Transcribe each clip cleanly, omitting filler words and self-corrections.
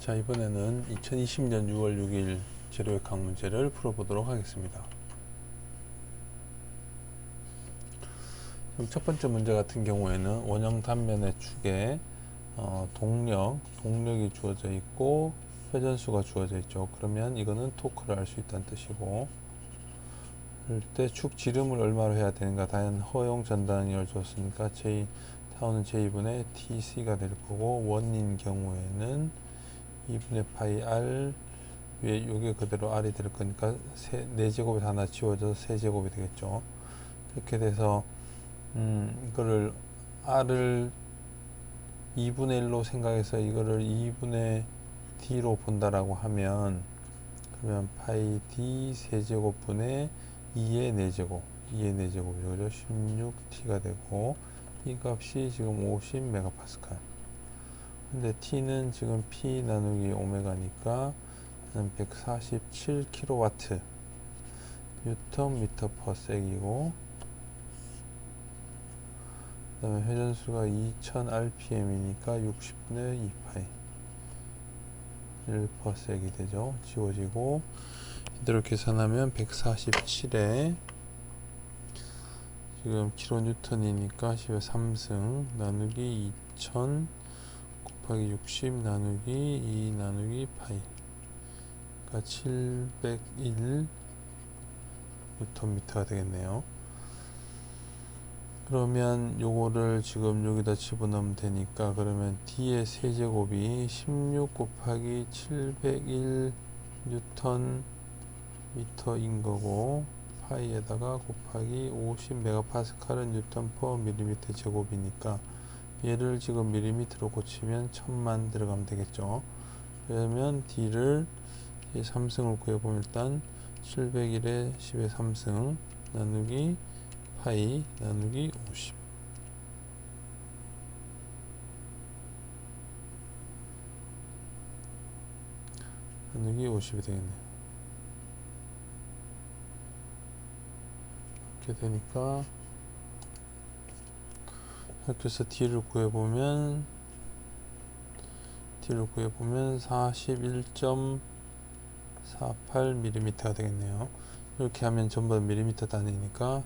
자, 이번에는 2020년 6월 6일 재료역학 문제를 풀어보도록 하겠습니다. 그럼 첫 번째 문제 같은 경우에는 원형 단면의 축에 동력이 주어져 있고 회전수가 주어져 있죠. 그러면 이거는 토크를 알 수 있다는 뜻이고, 그럴 때 축 지름을 얼마로 해야 되는가? 다른 허용 전단을 줬으니까 타우는 J분의 TC가 될 거고, 원인 경우에는 2분의 파이 R 위에 요게 그대로 R이 될 거니까 4제곱에 하나 지워져서 세제곱이 되겠죠. 이렇게 돼서 이거를 R을 2분의 1로 생각해서 이거를 2분의 D로 본다라고 하면, 그러면 파이 D 세제곱분의 2의 4제곱 2의 4제곱이죠. 16T가 되고, 이 값이 지금 50MPa. 근데 T는 지금 P 나누기 오메가니까 147kW 뉴턴 미터 퍼 섹이고, 그 다음에 회전수가 2000rpm이니까 60분의 2파이 1 퍼 섹이 되죠. 지워지고 이대로 계산하면 147에 지금 킬로뉴턴이니까 10의 3승 나누기 2000 곱하기 60 나누기 2 나누기 파이, 그러니까 701 뉴턴미터가 되겠네요. 그러면 요거를 지금 여기다 집어넣으면 되니까, 그러면 D의 세제곱이 16 곱하기 701 뉴턴 미터인 거고, 파이에다가 곱하기 50 메가파스칼은 뉴턴 퍼 밀리미터 제곱이니까 얘를 지금 밀리미터로 고치면 1000만 들어가면 되겠죠. 그러면 D를 3승을 구해보면 일단 701에 10의 3승 나누기 파이 나누기 50 나누기 50이 되겠네요. 이렇게 되니까 이렇게 해서 D를 구해보면 41.48mm가 되겠네요. 이렇게 하면 전부 다 밀리미터 단위니까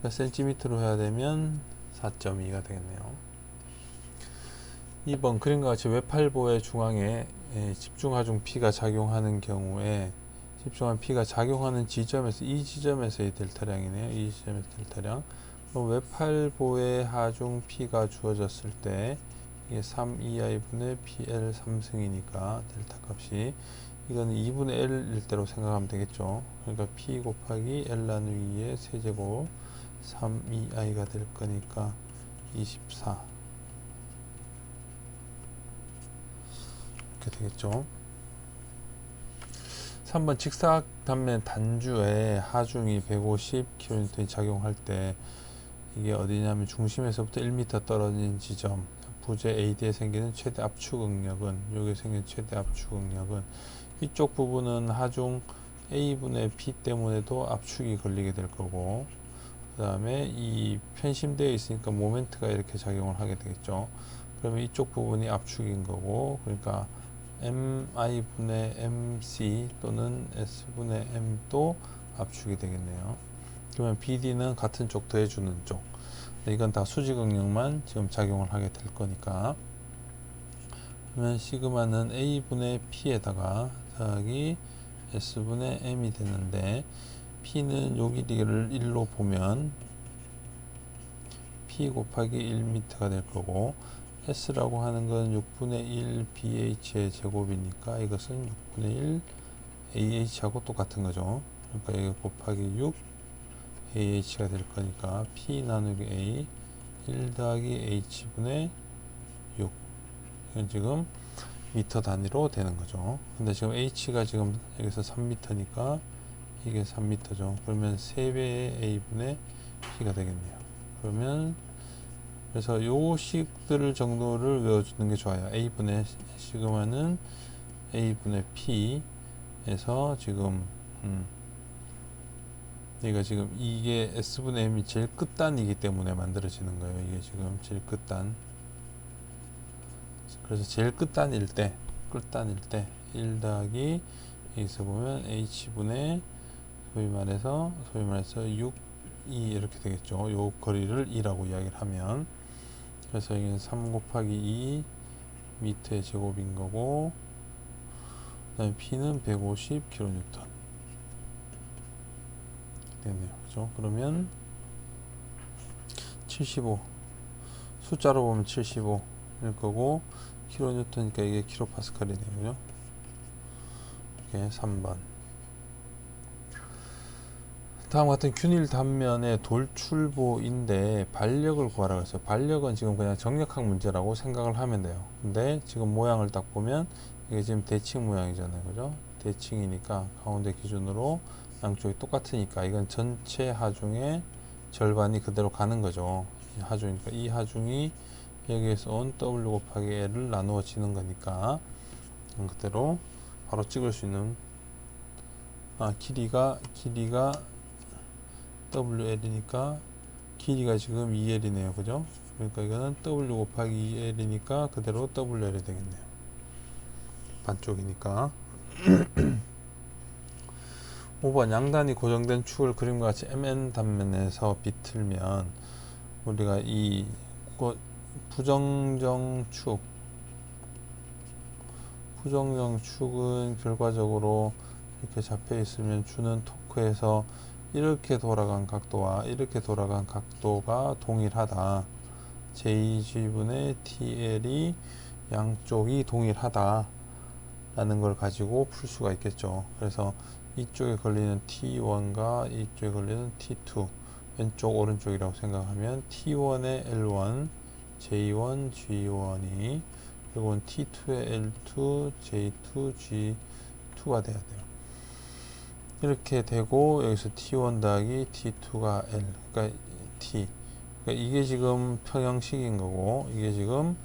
센티미터로 해야 되면 4.2가 되겠네요. 2번 그림과 같이 외팔보의 중앙에 집중하중 P가 작용하는 경우에, 집중한 P가 작용하는 지점에서, 이 지점에서의 델타량이네요. 이 지점에서 델타량. 그럼 외팔보의 하중 P가 주어졌을 때 이게 3EI분의 PL 3승이니까 델타 값이 이거는 2분의 L일 때로 생각하면 되겠죠. 그러니까 P 곱하기 L 나누기의 세제곱 3EI가 될 거니까 24 이렇게 되겠죠. 3번 직사각단면 단주에 하중이 150kN이 작용할 때, 이게 어디냐면 중심에서부터 1m 떨어진 지점, 부재 AD에 생기는 최대 압축 응력은, 여기 생긴 최대 압축 응력은, 이쪽 부분은 하중 A분의 B 때문에도 압축이 걸리게 될 거고, 그 다음에 이 편심되어 있으니까 모멘트가 이렇게 작용을 하게 되겠죠. 그러면 이쪽 부분이 압축인 거고, 그러니까 MI분의 MC 또는 S분의 M도 압축이 되겠네요. 그러면 BD는 같은 쪽 더해주는 쪽. 이건 다 수직 응력만 지금 작용을 하게 될 거니까, 그러면 시그마는 A분의 P에다가 더하기 S분의 M이 되는데, P는 요 길이를 1로 보면 P 곱하기 1m가 될 거고, S라고 하는 건 6분의 1 BH의 제곱이니까 이것은 6분의 1 AH하고 똑같은 거죠. 그러니까 여기 곱하기 6 AH가 될 거니까 P 나누기 A 1 더하기 H분의 6. 이건 지금 미터 단위로 되는 거죠. 근데 지금 H가 지금 여기서 3m니까 이게 3m죠. 그러면 3배의 A분의 P가 되겠네요. 그러면 그래서 요 식들 정도를 외워주는 게 좋아요. A분의 시그마는 A분의 P에서 지금 얘가 지금 이게 S분의 M이 제일 끝단이기 때문에 만들어지는 거예요. 이게 지금 제일 끝단. 그래서 제일 끝단일 때 끝단일 때 1 더하기 여기서 보면 h분의 소위 말해서 6, 2 이렇게 되겠죠. 요 거리를 2라고 이야기를 하면, 그래서 여기는 3 곱하기 2 미터의 제곱인 거고, 그 다음에 P는 150kN 됐네요. 그죠? 그러면 75, 숫자로 보면 75일 거고, 킬로뉴턴이니까 이게 킬로파스칼이네요. 그죠? 이게 3번. 다음 같은 균일 단면의 돌출보인데 반력을 구하라고 했어요. 반력은 지금 그냥 정력학 문제라고 생각을 하면 돼요. 근데 지금 모양을 딱 보면 이게 지금 대칭 모양이잖아요. 그죠? 대칭이니까 가운데 기준으로 양쪽이 똑같으니까 이건 전체 하중의 절반이 그대로 가는 거죠. 이 하중이니까 이 하중이 여기에서 온 W 곱하기 L을 나누어지는 거니까 그대로 바로 찍을 수 있는, 길이가 WL이니까 길이가 지금 2L이네요. 그죠? 그러니까 이거는 W 곱하기 2L이니까 그대로 WL이 되겠네요. 반쪽이니까. 5번 양단이 고정된 축을 그림과 같이 MN 단면에서 비틀면 우리가 이 부정정 축은 결과적으로 이렇게 잡혀 있으면 주는 토크에서 이렇게 돌아간 각도와 이렇게 돌아간 각도가 동일하다. JG분의 TL이 양쪽이 동일하다 라는 걸 가지고 풀 수가 있겠죠. 그래서 이쪽에 걸리는 T1과 이쪽에 걸리는 T2, 왼쪽 오른쪽이라고 생각하면 T1의 L1, J1, G1이 그리고 T2의 L2, J2, G2가 돼야 돼요. 이렇게 되고 여기서 T1 더하기 T2가 L, 그러니까 T, 그러니까 이게 지금 평형식인 거고 이게 지금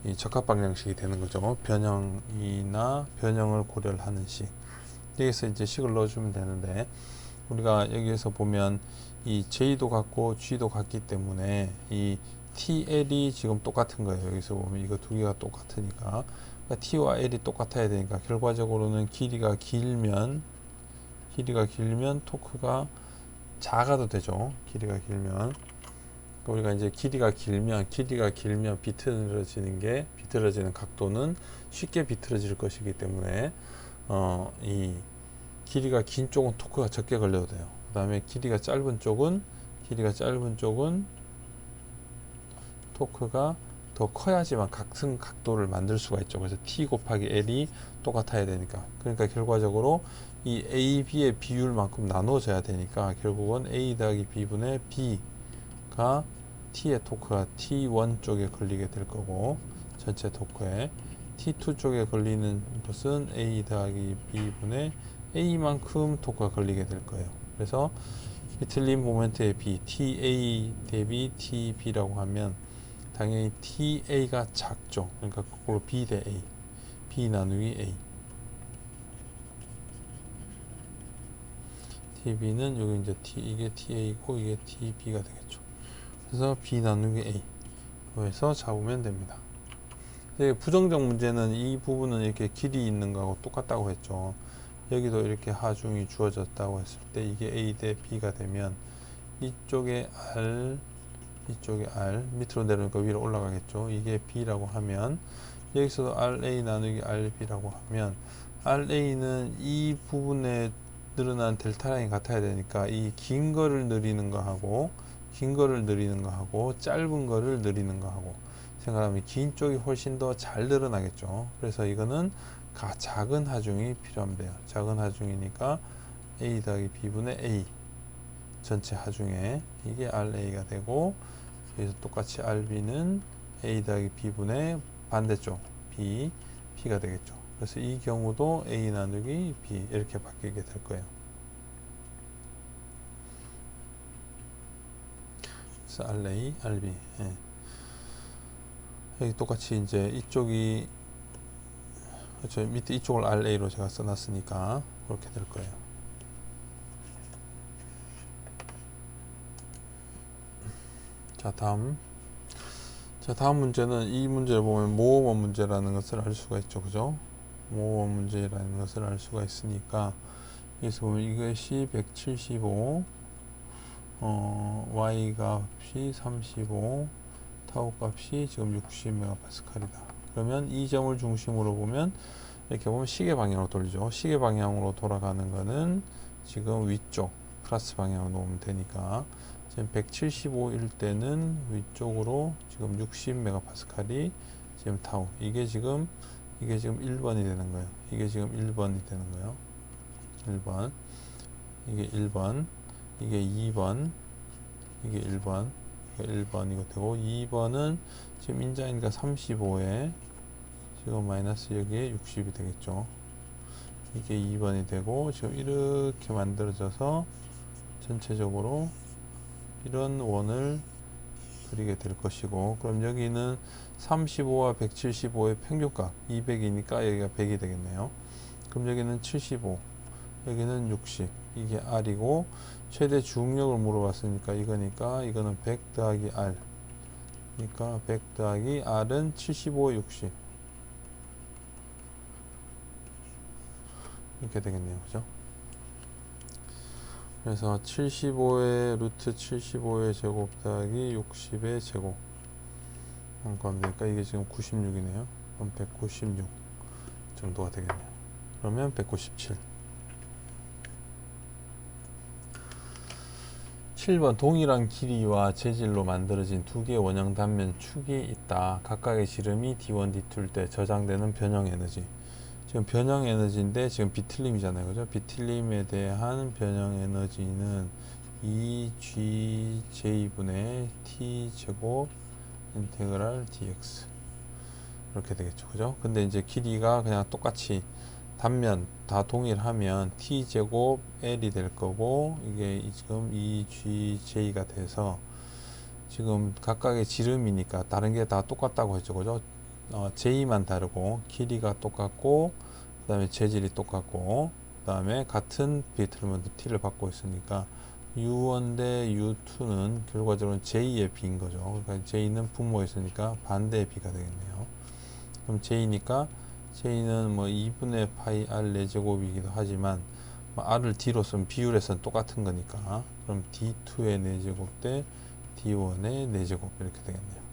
이 적합방정식이 되는 거죠. 변형이나 변형을 고려를 하는 식. 여기서 이제 식을 넣어주면 되는데, 우리가 여기에서 보면 이 J도 같고 G도 같기 때문에 이 TL이 지금 똑같은 거예요. 여기서 보면 이거 두 개가 똑같으니까, 그러니까 T와 L이 똑같아야 되니까 결과적으로는 길이가 길면 토크가 작아도 되죠. 길이가 길면. 우리가 이제 길이가 길면 비틀어지는 각도는 쉽게 비틀어질 것이기 때문에 이 길이가 긴 쪽은 토크가 적게 걸려도 돼요. 그 다음에 길이가 짧은 쪽은 토크가 더 커야지만 같은 각도를 만들 수가 있죠. 그래서 T 곱하기 L이 똑같아야 되니까. 그러니까 결과적으로 이 A, B의 비율만큼 나눠져야 되니까 결국은 A 더하기 B분의 B가 T의 토크가 T1 쪽에 걸리게 될 거고, 전체 토크에 T2 쪽에 걸리는 것은 A 더하기 B분의 A만큼 토크가 걸리게 될 거예요. 그래서 비틀린 모멘트의 B, TA 대비 TB라고 하면 당연히 TA가 작죠. 그러니까 거꾸로 B 대 A, B 나누기 A. TB는 여기 이제 이게 TA고 이게 TB가 되겠죠. 그래서 B 나누기 A 해서 잡으면 됩니다. 부정적 문제는 이 부분은 이렇게 길이 있는 거하고 똑같다고 했죠. 여기도 이렇게 하중이 주어졌다고 했을 때 이게 A 대 B가 되면 이쪽에 R 밑으로 내려오니까 위로 올라가겠죠. 이게 B라고 하면 여기서도 RA 나누기 RB라고 하면 RA는 이 부분에 늘어난 델타 라인 같아야 되니까 이 긴 거를 느리는 거 하고 짧은 거를 느리는 거 하고 생각하면 긴 쪽이 훨씬 더 잘 늘어나겠죠. 그래서 이거는 작은 하중이 필요합니다. 작은 하중이니까 A 더하기 B분의 A 전체 하중에 이게 RA가 되고, 여기서 똑같이 RB는 A 더하기 B분의 반대쪽 B가 되겠죠. 그래서 이 경우도 A 나누기 B 이렇게 바뀌게 될 거예요. 그래서 RA, RB. 여기 똑같이 이제 이쪽이 그렇죠. 밑에 이쪽을 RA로 제가 써놨으니까 그렇게 될 거예요. 자, 다음 문제는 이 문제를 보면 모어먼 문제라는 것을 알 수가 있죠. 그죠? 모호 문제라는 것을 알 수가 있으니까, 여기서 보면 이것이 175, y 값이 35, 타우 값이 지금 60메가파스칼이다. 그러면 이 점을 중심으로 보면 이렇게 보면 시계 방향으로 돌리죠. 시계 방향으로 돌아가는 거는 지금 위쪽 플러스 방향으로 놓으면 되니까, 지금 175일 때는 위쪽으로 지금 60메가파스칼이 지금 타우, 이게 지금 1번이 되는 거예요. 이게 지금 1번이 되는 거예요. 1번, 이게 1번, 이게 2번, 이게 1번, 이게 1번 이거 되고, 2번은 지금 인자니까 35에 지금 마이너스 여기에 60이 되겠죠. 이게 2번이 되고, 지금 이렇게 만들어져서 전체적으로 이런 원을 그리게 될 것이고, 그럼 여기는 35와 175의 평균값 200이니까 여기가 100이 되겠네요. 그럼 여기는 75, 여기는 60, 이게 R이고, 최대 중력을 물어봤으니까 이거니까 이거는 100 더하기 R, 그러니까 100 더하기 R은 75, 60 이렇게 되겠네요. 그죠? 그래서 75의 루트 75의 제곱 더하기 60의 제곱, 그럼 되니까 이게 지금 96이네요. 그럼 196 정도가 되겠네요. 그러면 197. 7번 동일한 길이와 재질로 만들어진 두 개의 원형 단면 축이 있다. 각각의 지름이 D1, D2일 때 저장되는 변형 에너지. 지금 변형 에너지인데 지금 비틀림이잖아요. 그죠? 비틀림에 대한 변형 에너지는 EGJ분의 T제곱 인테그랄 DX 이렇게 되겠죠. 그죠? 근데 이제 길이가 그냥 똑같이 단면 다 동일하면 T제곱 L이 될 거고, 이게 지금 EGJ가 돼서 지금 각각의 지름이니까 다른 게 다 똑같다고 했죠. 그죠? J만 다르고 길이가 똑같고, 그 다음에 재질이 똑같고, 그 다음에 같은 비틀먼트 T를 받고 있으니까 U1 대 U2는 결과적으로 J의 B인 거죠. 그러니까 J는 분모했으니까 반대의 B가 되겠네요. 그럼 J니까 J는 뭐 2분의 파이 R 4제곱이기도 하지만 뭐 R을 D로 쓰면 비율에서는 똑같은 거니까, 그럼 D2의 4제곱 대 D1의 4제곱 이렇게 되겠네요.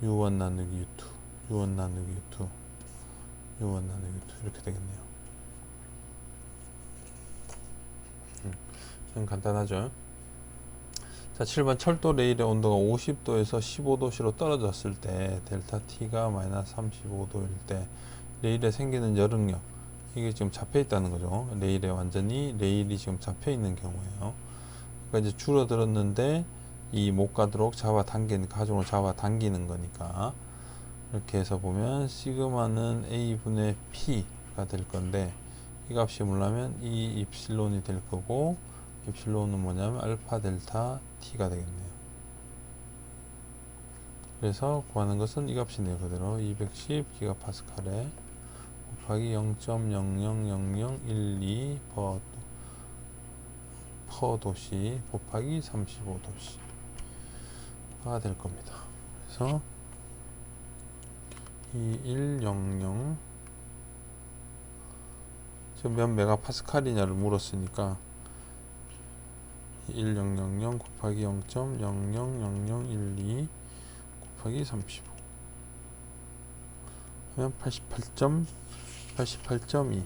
U1 나누기 U2, U1 나누기 U2, U1 나누기 U2 이렇게 되겠네요. 좀 간단하죠. 자, 7번 철도 레일의 온도가 50도에서 15도씨로 떨어졌을 때 델타 T가 마이너스 35도일 때 레일에 생기는 여력력, 이게 지금 잡혀 있다는 거죠. 레일에 완전히 레일이 지금 잡혀 있는 경우에요. 그러니까 이제 줄어들었는데 이 못 가도록 잡아당기는, 가중으로 잡아당기는 거니까, 이렇게 해서 보면 시그마는 A분의 P가 될 건데, 이 값이 뭐냐면 이 입실론이 될 거고, 입실론은 뭐냐면 알파 델타 T가 되겠네요. 그래서 구하는 것은 이 값이네요. 그대로 210 기가파스칼에 곱하기 0.000012 퍼 도시 곱하기 35도시가 될 겁니다. 그래서 2100, 지금 몇 메가파스칼이냐를 물었으니까 11000 곱하기 0.000012 곱하기 35 하면 88.2.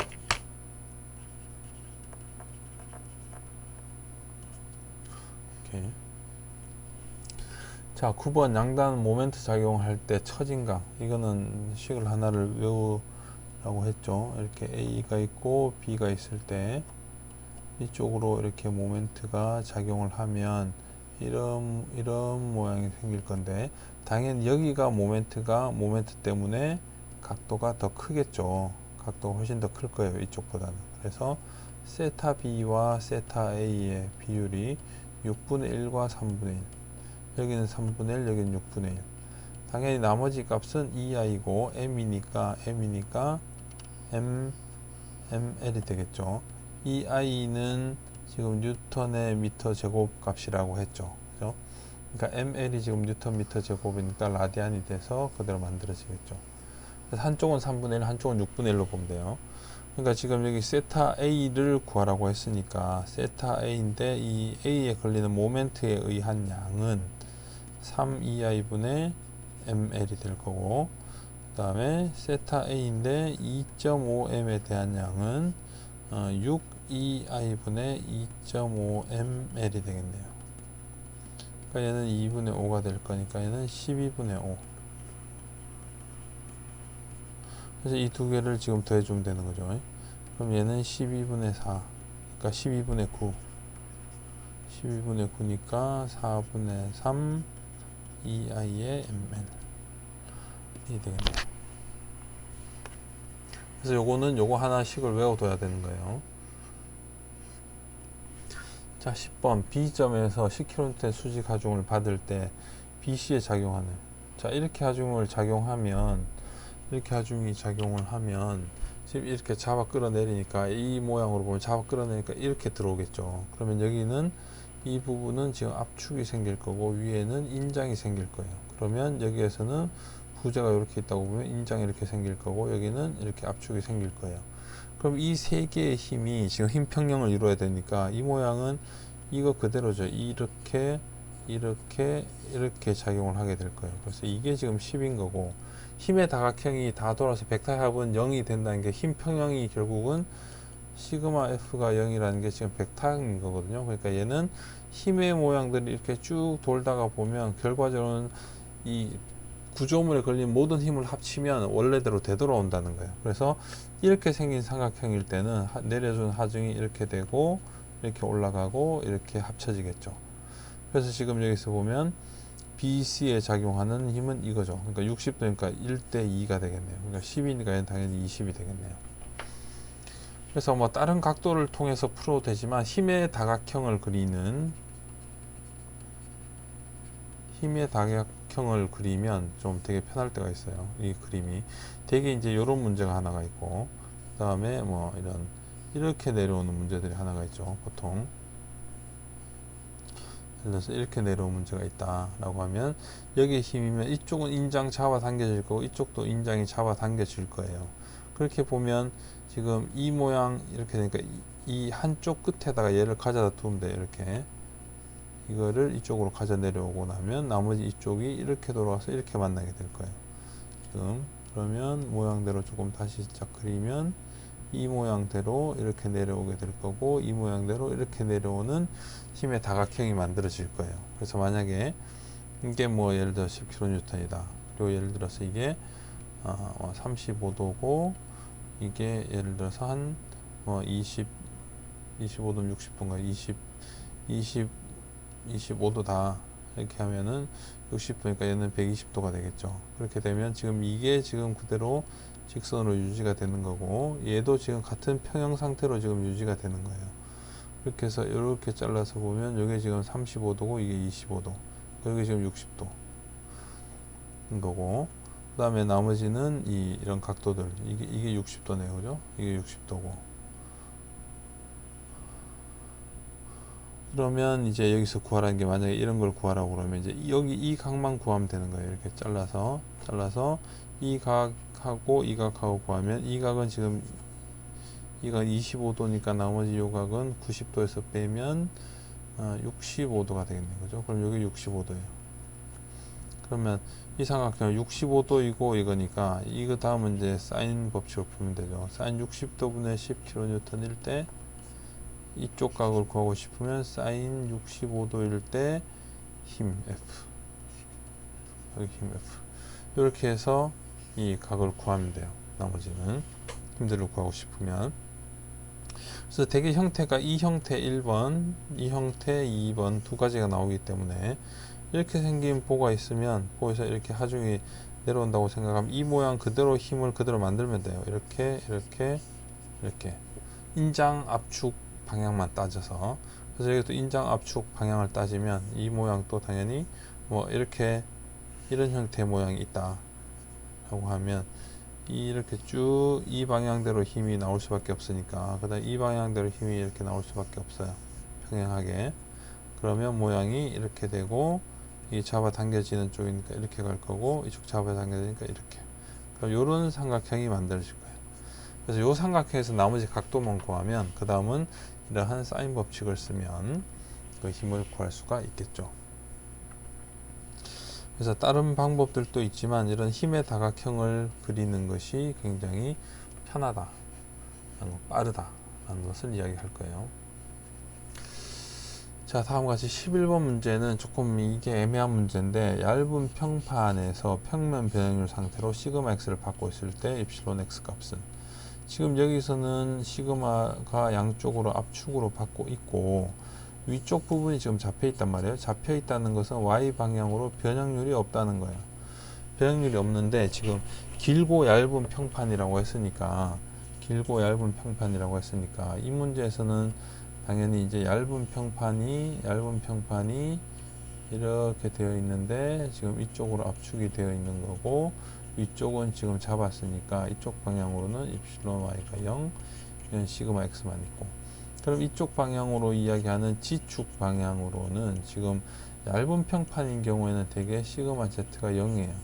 오케이. 자, 9번 양단 모멘트 작용할 때 처진강, 이거는 식을 하나를 외우라고 했죠. 이렇게 A가 있고 B가 있을 때 이쪽으로 이렇게 모멘트가 작용을 하면 이런 모양이 생길 건데, 당연히 여기가 모멘트 때문에 각도가 더 크겠죠. 각도가 훨씬 더 클 거예요, 이쪽보다는. 그래서 세타 B와 세타 A의 비율이 6분의 1과 3분의 1, 여기는 3분의 1, 여기는 6분의 1. 당연히 나머지 값은 EI고 M이니까 ML이 되겠죠. EI는 지금 뉴턴의 미터 제곱 값이라고 했죠. 그죠? 그러니까 ML이 지금 뉴턴 미터 제곱이니까 라디안이 돼서 그대로 만들어지겠죠. 그래서 한쪽은 3분의 1, 한쪽은 6분의 1로 보면 돼요. 그러니까 지금 여기 세타 A를 구하라고 했으니까 세타 A인데 이 A에 걸리는 모멘트에 의한 양은 3EI분의 ml이 될 거고, 그 다음에 세타 A인데 2.5m에 대한 양은 6EI분의 2.5ml이 되겠네요. 그러니까 얘는 2분의 5가 될 거니까 얘는 12분의 5. 그래서 이 두 개를 지금 더해주면 되는 거죠. 그럼 얘는 12분의 4, 그러니까 12분의 9. 12분의 9니까 4분의 3 EI의 ml이 되겠네요. 그래서 요거는 요거 하나씩을 외워둬야 되는 거예요. 자, 10번 B점에서 10kN 수직 하중을 받을 때 BC에 작용하는, 자, 이렇게 하중을 작용하면, 이렇게 하중이 작용을 하면 지금 이렇게 잡아 끌어내리니까, 이 모양으로 보면 잡아 끌어내니까 이렇게 들어오겠죠. 그러면 여기는 이 부분은 지금 압축이 생길 거고 위에는 인장이 생길 거예요. 그러면 여기에서는 부재가 이렇게 있다고 보면 인장이 이렇게 생길 거고 여기는 이렇게 압축이 생길 거예요. 그럼 이 세 개의 힘이 지금 힘 평형을 이루어야 되니까 이 모양은 이거 그대로죠. 이렇게 이렇게 작용을 하게 될 거예요. 그래서 이게 지금 10인 거고, 힘의 다각형이 다 돌아서 벡터 합은 0이 된다는 게 힘 평형이 결국은 시그마 F가 0이라는 게 지금 벡터인 거거든요. 그러니까 얘는 힘의 모양들이 이렇게 쭉 돌다가 보면 결과적으로는 이 구조물에 걸린 모든 힘을 합치면 원래대로 되돌아온다는 거예요. 그래서 이렇게 생긴 삼각형일 때는 내려준 하중이 이렇게 되고 이렇게 올라가고 이렇게 합쳐지겠죠. 그래서 지금 여기서 보면 BC에 작용하는 힘은 이거죠. 그러니까 60도니까 1대 2가 되겠네요. 그러니까 10이니까 당연히 20이 되겠네요. 그래서 뭐 다른 각도를 통해서 풀어도 되지만 힘의 다각형을 그리면 좀 되게 편할 때가 있어요. 이 그림이 되게 이제 이런 문제가 하나가 있고, 그 다음에 뭐 이렇게 내려오는 문제들이 하나가 있죠. 보통 예를 들어서 이렇게 내려오는 문제가 있다라고 하면 여기에 힘이면 이쪽은 인장 잡아 당겨질 거고 이쪽도 인장이 잡아 당겨질 거예요. 그렇게 보면 지금 이 모양 이렇게 되니까 이 한쪽 끝에다가 얘를 가져다 두면 돼요. 이렇게 이거를 이쪽으로 가져 내려오고 나면 나머지 이쪽이 이렇게 돌아가서 이렇게 만나게 될 거예요. 지금 그러면 모양대로 조금 다시 쫙 그리면 이 모양대로 이렇게 내려오게 될 거고 이 모양대로 이렇게 내려오는 힘의 다각형이 만들어질 거예요. 그래서 만약에 이게 뭐 예를 들어 10kN이다. 그리고 예를 들어서 이게 35도고 이게 예를 들어서 한 25도 60도인가 25도다 이렇게 하면은 60도니까 얘는 120도가 되겠죠. 그렇게 되면 지금 이게 지금 그대로 직선으로 유지가 되는 거고 얘도 지금 같은 평형 상태로 지금 유지가 되는 거예요. 이렇게 해서 이렇게 잘라서 보면 여기 지금 35도고 이게 25도, 여기 지금 60도인 거고, 그 다음에 나머지는 이런 각도들 이게 60도네요, 그죠? 이게 60도고. 그러면 이제 여기서 구하라는 게 만약에 이런 걸 구하라고 그러면 이제 여기 이 각만 구하면 되는 거예요. 이렇게 잘라서 이 각하고 이 각하고 구하면 이 각은 지금 이가 25도니까 나머지 요 각은 90도에서 빼면 65도가 되겠네요. 그죠? 그럼 여기 65도예요. 그러면 이 삼각형 65도이고 이거니까 이거 다음은 이제 사인 법칙을 풀면 되죠. 사인 60도분의 10kN일 때 이쪽 각을 구하고 싶으면 사인 65도일 때 힘 F, 여기 힘 F 이렇게 해서 이 각을 구하면 돼요. 나머지는 힘들을 구하고 싶으면. 그래서 대개 형태가 이 형태 1번, 이 형태 2번 두 가지가 나오기 때문에 이렇게 생긴 보가 있으면 보에서 이렇게 하중이 내려온다고 생각하면 이 모양 그대로 힘을 그대로 만들면 돼요. 이렇게 인장 압축 방향만 따져서. 그래서 여기도 인장 압축 방향을 따지면 이 모양도 당연히 뭐 이렇게 이런 형태의 모양이 있다 라고 하면 이렇게 쭉 이 방향대로 힘이 나올 수밖에 없으니까, 그 다음 이 방향대로 힘이 이렇게 나올 수밖에 없어요. 평행하게. 그러면 모양이 이렇게 되고 이 잡아 당겨지는 쪽이니까 이렇게 갈 거고 이쪽 잡아 당겨지니까 이렇게. 그럼 요런 삼각형이 만들어질 거예요. 그래서 요 삼각형에서 나머지 각도만 구하면 그 다음은 이러한 사인 법칙을 쓰면 그 힘을 구할 수가 있겠죠. 그래서 다른 방법들도 있지만 이런 힘의 다각형을 그리는 것이 굉장히 편하다, 빠르다 라는 것을 이야기할 거예요. 자, 다음과 같이 11번 문제는 조금 이게 애매한 문제인데, 얇은 평판에서 평면 변형률 상태로 시그마 x를 받고 있을 때 입실론 x 값은, 지금 여기서는 시그마가 양쪽으로 압축으로 받고 있고 위쪽 부분이 지금 잡혀 있단 말이에요. 잡혀 있다는 것은 y 방향으로 변형률이 없다는 거예요. 변형률이 없는데 지금 길고 얇은 평판이라고 했으니까 이 문제에서는 당연히 이제 얇은 평판이 이렇게 되어 있는데 지금 이쪽으로 압축이 되어 있는 거고, 위쪽은 지금 잡았으니까 이쪽 방향으로는 입실론 y가 0, 이런 시그마 x만 있고, 그럼 이쪽 방향으로 이야기하는 G축 방향으로는 지금 얇은 평판인 경우에는 대개 시그마 z가 0이에요.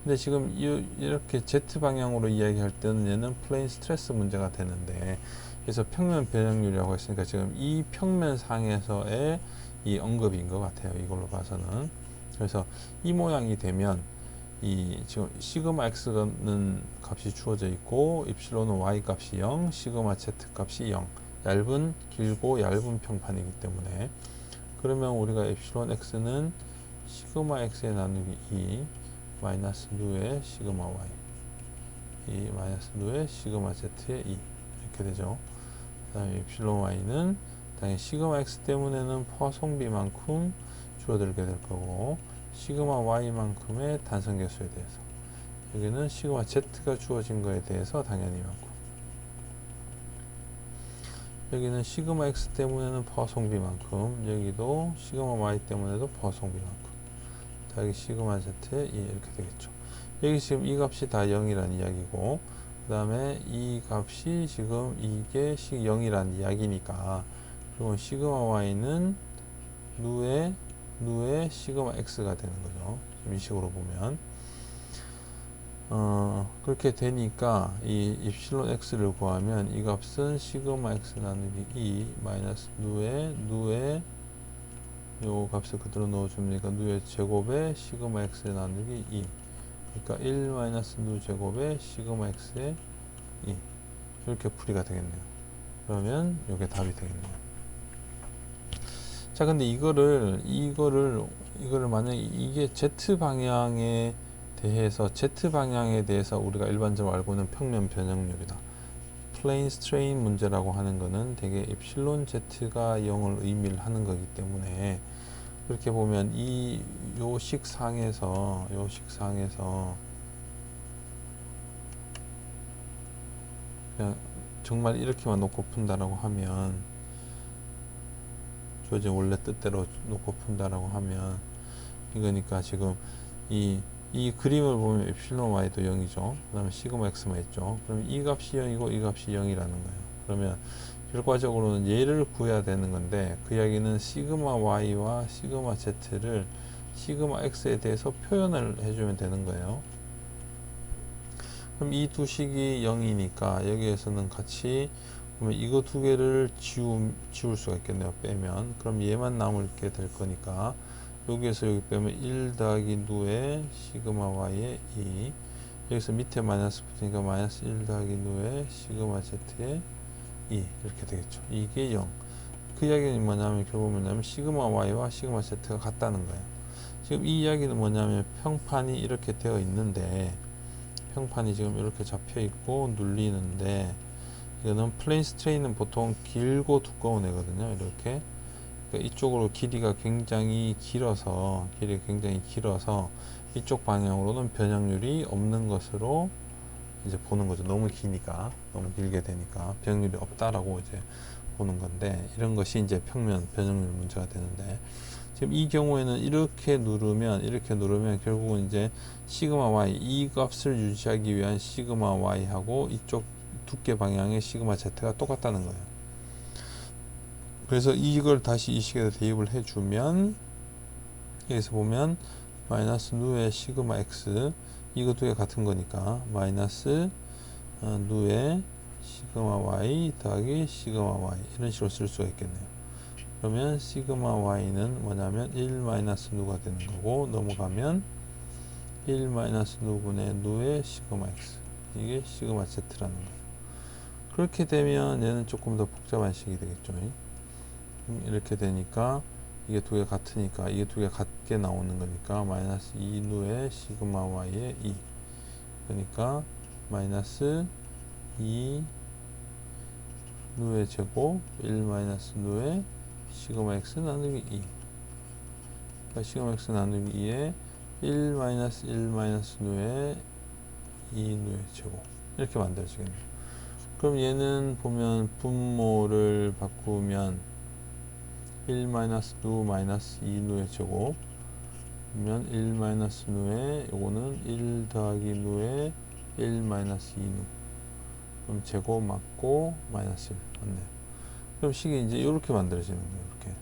근데 지금 이렇게 Z 방향으로 이야기할 때는 얘는 플레인 스트레스 문제가 되는데, 그래서 평면 변형률이라고 했으니까 지금 이 평면상에서의 이 언급인 것 같아요. 이걸로 봐서는. 그래서 이 모양이 되면 이 지금 시그마 x는 값이 주어져 있고 입실론은 y 값이 0, 시그마 z 값이 0. 길고 얇은 평판이기 때문에, 그러면 우리가 입실론 x는 시그마 x에 나누기 2 마이너스 누의 시그마 y, 이 마이너스 누의 시그마 z의 2 이렇게 되죠. 그 다음에 입실론 y는 당연히 시그마 x 때문에는 포화송비만큼 줄어들게 될 거고, 시그마 y만큼의 단선계수에 대해서, 여기는 시그마 z가 주어진 거에 대해서 당연히 이만큼, 여기는 시그마 x 때문에는 포화송비만큼, 여기도 시그마 y 때문에도 포화송비만큼, 여기 시그마 z의 2 이렇게 되겠죠. 여기 지금 이 값이 다 0이라는 이야기고, 그 다음에 이 값이 지금 이게 0이라는 이야기니까, 그리고 시그마 y는 누의 시그마 x가 되는 거죠. 지금 이 식으로 보면 그렇게 되니까 이 입실론 x를 구하면 이 값은 시그마 x 나누기 2 마이너스 누의 요 값을 그대로 넣어줍니까? 누의 제곱에 시그마 x 나누기 2, 그러니까 1 마이너스 누 제곱에 시그마 x의 2, 이렇게 풀이가 되겠네요. 그러면 이게 답이 되겠네요. 자, 근데 이거를 만약에 이게 z 방향에 대해서 우리가 일반적으로 알고 있는 평면 변형률이다, 플레인 스트레인 문제라고 하는 거는 되게 입실론 z가 0을 의미를 하는 거기 때문에, 그렇게 보면 요 식상에서 그냥 정말 이렇게만 놓고 푼다라고 하면, 주어진 원래 뜻대로 놓고 푼다라고 하면, 이거니까 지금 이 그림을 보면 입실론 y도 0이죠. 그 다음에 시그마 x만 있죠. 그럼 이 값이 0이고 이 값이 0이라는 거예요. 그러면 결과적으로는 얘를 구해야 되는 건데, 그 이야기는 시그마 y와 시그마 z를 시그마 x에 대해서 표현을 해주면 되는 거예요. 그럼 이 두 식이 0이니까 여기에서는 같이 보면 이거 두 개를 지울 수가 있겠네요. 빼면. 그럼 얘만 남게 될 거니까 여기에서 여기 빼면 1 더하기 누의 시그마 y의 2, 여기서 밑에 마이너스 붙으니까 마이너스 1 더하기 누의 시그마 z의 2 이렇게 되겠죠. 이게 0. 그 이야기는 뭐냐면 결국 뭐냐면 시그마 y와 시그마 z가 같다는 거예요. 지금 이 이야기는 뭐냐면 평판이 이렇게 되어 있는데, 평판이 지금 이렇게 잡혀 있고 눌리는데, 이거는 플레인 스트레인은 보통 길고 두꺼운 애거든요. 이렇게. 그러니까 이쪽으로 길이가 굉장히 길어서 이쪽 방향으로는 변형률이 없는 것으로 이제 보는 거죠. 너무 길게 되니까 변형률이 없다라고 이제 보는 건데, 이런 것이 이제 평면 변형률 문제가 되는데, 지금 이 경우에는 이렇게 누르면 결국은 이제 시그마 y, 이 값을 유지하기 위한 시그마 y하고 이쪽 두께 방향의 시그마 z가 똑같다는 거예요. 그래서 이걸 다시 이 식에다 대입을 해주면, 여기서 보면 마이너스 누의 시그마 x, 이거 두 개 같은 거니까 마이너스 누에 시그마 y 더하기 시그마 y 이런 식으로 쓸 수가 있겠네요. 그러면 시그마 y는 뭐냐면 1 마이너스 누가 되는 거고, 넘어가면 1 마이너스 누분의 누의 시그마 x, 이게 시그마 z라는 거예요. 그렇게 되면 얘는 조금 더 복잡한 식이 되겠죠. 이렇게 되니까 이게 두 개 같으니까 이게 두 개 같게 나오는 거니까 마이너스 2 누의 시그마 y의 2, 그러니까 마이너스 2 누의 제곱 1 마이너스 누의 시그마 x 나누기 2, 그러니까 시그마 x 나누기 2에 1 마이너스 1 마이너스 누의 2 누의 제곱, 이렇게 만들어지겠네요. 그럼 얘는 보면 분모를 바꾸면 1 마이너스 누 마이너스 2 누의 제곱, 그러면 1 마이너스 누의 요거는 1 더하기 누의 1 마이너스 2 누, 그럼 제곱 맞고 마이너스 1 맞네요. 그럼 식이 이제 이렇게 만들어지는 거예요. 이렇게.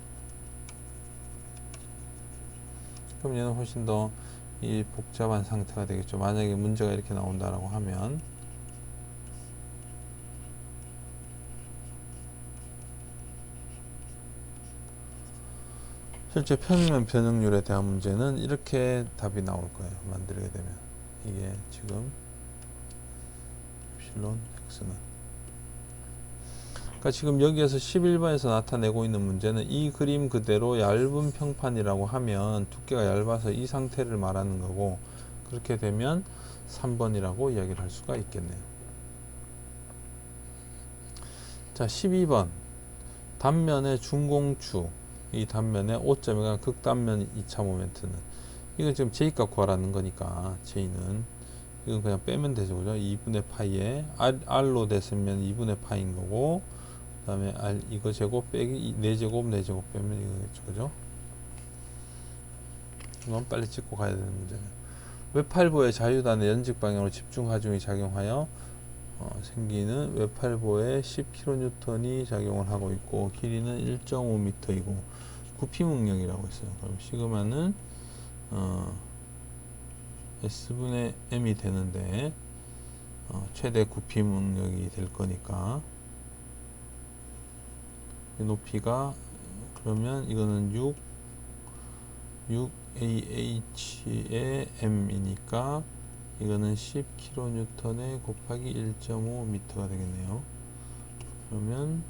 그럼 얘는 훨씬 더 이 복잡한 상태가 되겠죠. 만약에 문제가 이렇게 나온다라고 하면, 실제 평면 변형률에 대한 문제는 이렇게 답이 나올 거예요. 만들게 되면 이게 지금 엡실론 x는, 그러니까 지금 여기에서 11번에서 나타내고 있는 문제는 이 그림 그대로 얇은 평판이라고 하면 두께가 얇아서 이 상태를 말하는 거고, 그렇게 되면 3번이라고 이야기를 할 수가 있겠네요. 자, 12번 단면의 중공추, 이 단면의 O점이가 극단면 2차 모멘트는, 이건 지금 J값 구하라는 거니까 J는 이건 그냥 빼면 되죠. 그죠? 2분의 파이에 R로 됐으면 2분의 파인 거고, 그 다음에 R 이거 제곱 빼기 4제곱 4제곱 빼면 이거겠죠. 그죠? 이건 빨리 찍고 가야 되는 문제네요. 외팔보의 자유단의 연직 방향으로 집중 하중이 작용하여 생기는 외팔보에 10kN이 작용을 하고 있고, 길이는 1.5m이고 부피 능력이라고 했어요. 그럼 시그마는 S분의 M이 되는데 최대 구피 능력이 될 거니까 높이가, 그러면 이거는 6AH의 M이니까 이거는 10kN 곱하기 1.5m가 되겠네요. 그러면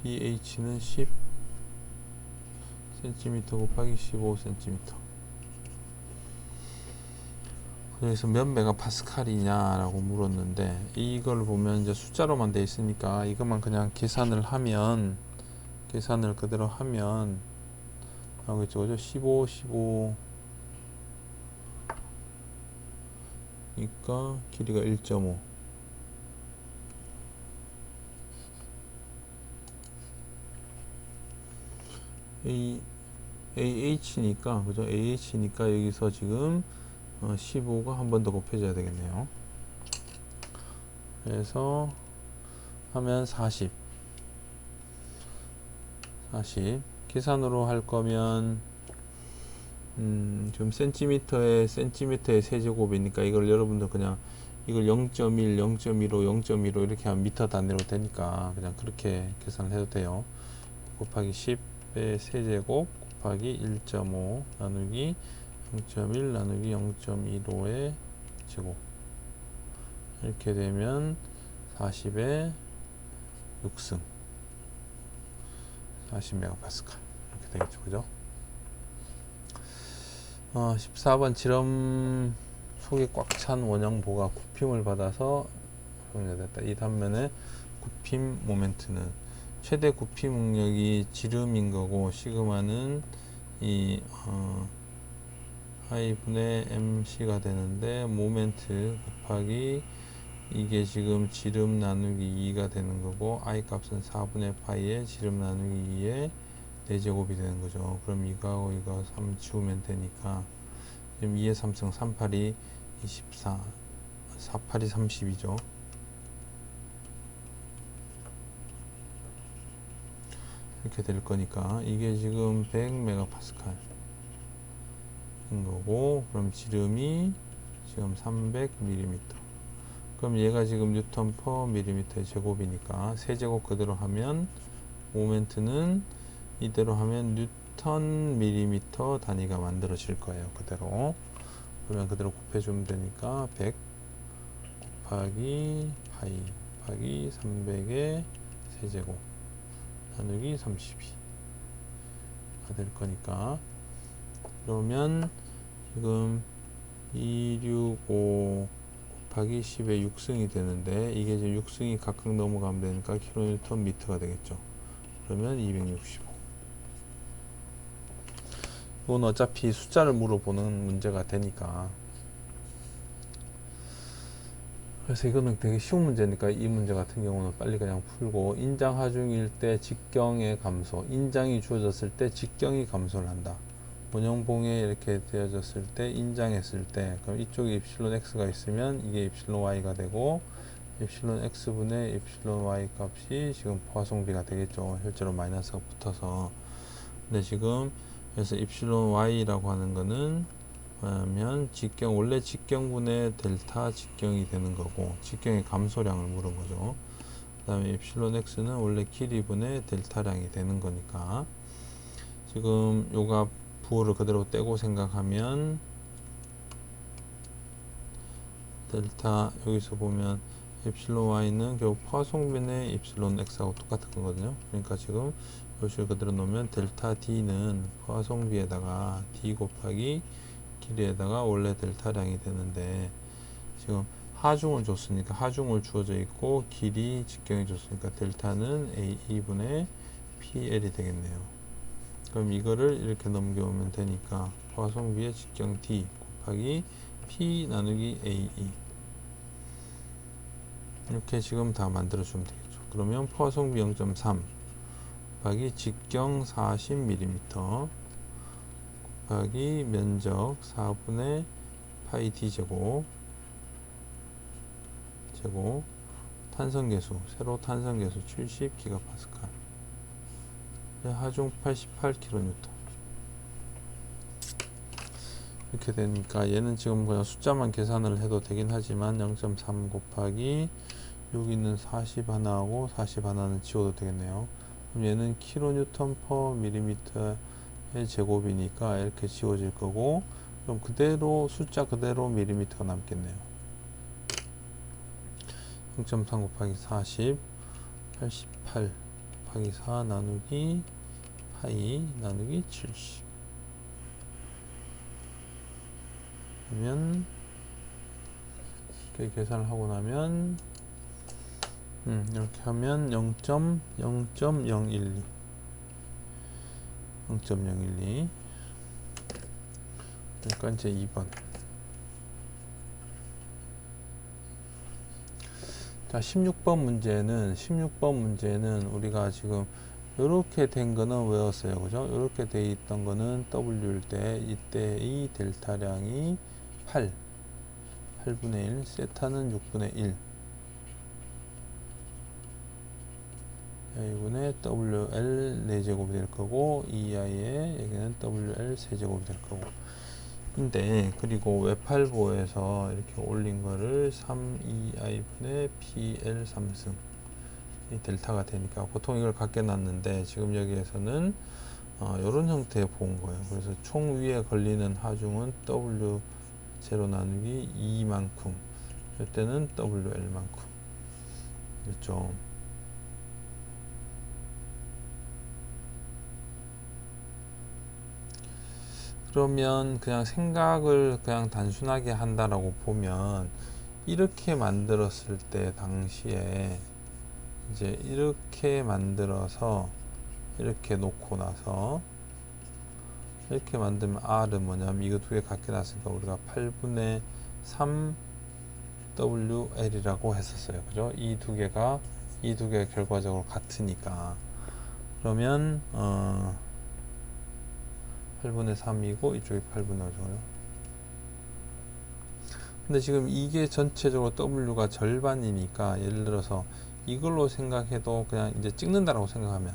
BH는 10cm 곱하기 15cm. 그래서 몇 메가파스칼이냐라고 물었는데, 이걸 보면 이제 숫자로만 돼 있으니까 이것만 그냥 계산을 그대로 하면 나오겠죠. 그죠? 15 그러니까 길이가 1.5, AH니까, 그죠? AH니까 여기서 지금 15가 한 번 더 곱해져야 되겠네요. 그래서 하면 40 계산으로 할 거면 지금 센티미터에 세제곱이니까 이걸 여러분들 그냥 이걸 0.1, 0.15, 0.15 이렇게 하면 미터 단위로 되니까 그냥 그렇게 계산을 해도 돼요. 곱하기 10의 세제곱 곱하기 1.5 나누기 0.1 나누기 0.15의 제곱, 이렇게 되면 40의 6승 40메가파스칼 이렇게 되겠죠. 그죠? 14번 지름 속에 꽉 찬 원형보가 굽힘을 받아서 됐다. 이 단면의 굽힘 모멘트는 최대 굽힘 능력이 지름인 거고, 시그마는 이 I분의 MC가 되는데, 모멘트 곱하기 이게 지금 지름 나누기 2가 되는 거고, I 값은 4분의 파이에 지름 나누기 2에 4제곱이 되는 거죠. 그럼 이거하고 이거 3 지우면 되니까 지금 2의 3승 38이 24, 48이 이렇게 될 거니까 이게 지금 100메가파스칼 인 거고, 그럼 지름이 지금 300mm. 그럼 얘가 지금 뉴턴 퍼 밀리미터의 제곱이니까 세제곱 그대로 하면 모멘트는 이대로 하면 뉴턴 밀리미터 단위가 만들어질 거예요. 그대로. 그러면 그대로 곱해주면 되니까 100 곱하기 파이 곱하기 300의 세제곱 나누기 32가 될 거니까, 그러면 지금 265 곱하기 10의 6승이 되는데, 이게 지금 6승이 각각 넘어가면 되니까 킬로뉴턴 미터가 되겠죠. 그러면 265. 이건 어차피 숫자를 물어보는 문제가 되니까, 그래서 이거는 되게 쉬운 문제니까 이 문제 같은 경우는 빨리 그냥 풀고, 인장 하중일 때 직경의 감소, 인장이 주어졌을 때 직경이 감소를 한다. 원형봉에 이렇게 되어졌을 때, 인장했을 때, 그럼 이쪽에 입실론 x가 있으면 이게 입실론 y가 되고, 입실론 x분의 입실론 y 값이 지금 포화송비가 되겠죠. 실제로 마이너스가 붙어서. 근데 지금 그래서 입실론 y라고 하는 거는 뭐냐면 직경, 원래 직경분의 델타 직경이 되는 거고, 직경의 감소량을 물은 거죠. 그 다음에 입실론 x는 원래 길이분의 델타량이 되는 거니까, 지금 요가 부호를 그대로 떼고 생각하면 델타, 여기서 보면 입실론 y는 결국 포화송변의 입실론 x하고 똑같은 거거든요. 그러니까 지금 요식을 그대로 놓으면 델타 d는 포화송비에다가 d 곱하기 길이에다가 원래 델타량이 되는데, 지금 하중을 줬으니까 하중을 주어져 있고 길이 직경이 줬으니까 델타는 a2분의 pl이 되겠네요. 그럼 이거를 이렇게 넘겨오면 되니까 포화송비의 직경 d 곱하기 p 나누기 ae, 이렇게 지금 다 만들어주면 되겠죠. 그러면 포화송비 0.3 곱하기 직경 40mm 곱하기 면적 4분의 파이 d 제곱 탄성계수, 세로 탄성계수 70기가파스칼, 하중 88kN. 이렇게 되니까 얘는 지금 그냥 숫자만 계산을 해도 되긴 하지만 0.3 곱하기 여기 있는 40 하나하고 40 하나는 지워도 되겠네요. 그럼 얘는 킬로뉴턴 퍼 밀리미터의 제곱이니까 이렇게 지워질 거고, 그럼 그대로 숫자 그대로 밀리미터가 남겠네요. 0.3 곱하기 40 88 곱하기 4 나누기 파이 나누기 70, 그러면 이렇게 계산을 하고 나면 이렇게 하면 0.012 그러니까 이제 2번. 자, 16번 문제는 우리가 지금 이렇게 된 거는 외웠어요. 그죠? 이렇게 돼 있던 거는 W일 때, 이때 이 델타량이 8분의 1, 세타는 6분의 1. A분의 WL 4제곱이 될 거고, EI의 여기는 WL 세제곱이 될 거고. 근데 그리고 외팔보에서 이렇게 올린 거를 3EI분의 PL 3승 이 델타가 되니까 보통 이걸 갖게 놨는데, 지금 여기에서는 이런 형태의 본 거예요. 그래서 총 위에 걸리는 하중은 W0 나누기 2만큼, 이때는 WL만큼. 그렇죠? 그러면 그냥 생각을 그냥 단순하게 한다라고 보면, 이렇게 만들었을 때 당시에 이제 이렇게 만들어서 이렇게 놓고 나서 이렇게 만들면 R은 뭐냐면 이거 두 개 갖게 놨으니까 우리가 8분의 3 WL이라고 했었어요. 그죠? 이 두 개가 결과적으로 같으니까, 그러면 8분의 3이고 이쪽이 8분의 5죠. 근데 지금 이게 전체적으로 W가 절반이니까, 예를 들어서 이걸로 생각해도 그냥 이제 찍는다라고 생각하면